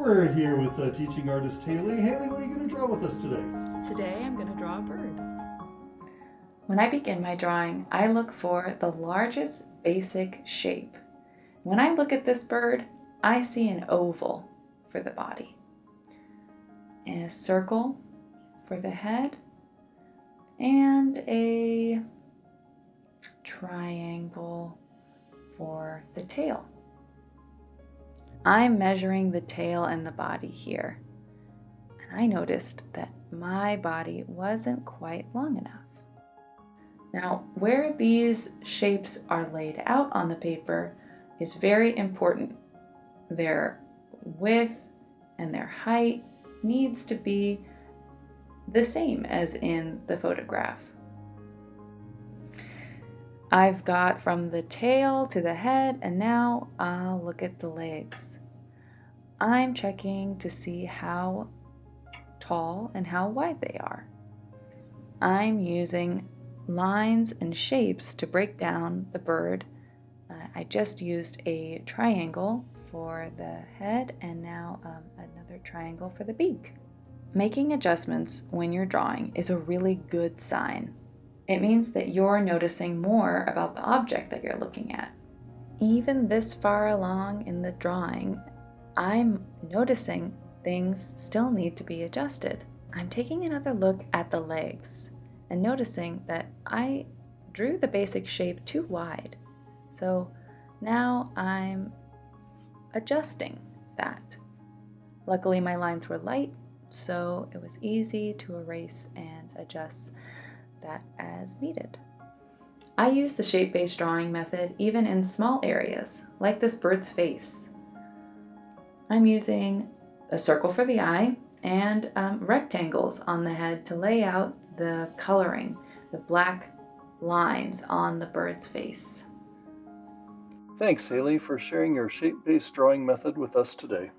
We're here with teaching artist Haley. Haley, what are you going to draw with us today? Today I'm going to draw a bird. When I begin my drawing, I look for the largest basic shape. When I look at this bird, I see an oval for the body, and a circle for the head, and a triangle for the tail. I'm measuring the tail and the body here, and I noticed that my body wasn't quite long enough. Now, where these shapes are laid out on the paper is very important. Their width and their height needs to be the same as in the photograph. I've got from the tail to the head, and now I'll look at the legs. I'm checking to see how tall and how wide they are. I'm using lines and shapes to break down the bird. I just used a triangle for the head and now another triangle for the beak. Making adjustments when you're drawing is a really good sign. It means that you're noticing more about the object that you're looking at. Even this far along in the drawing, I'm noticing things still need to be adjusted. I'm taking another look at the legs and noticing that I drew the basic shape too wide. So now I'm adjusting that. Luckily my lines were light, so it was easy to erase and adjust that as needed. I use the shape-based drawing method even in small areas, like this bird's face. I'm using a circle for the eye and rectangles on the head to lay out the coloring, the black lines on the bird's face. Thanks, Haley, for sharing your shape-based drawing method with us today.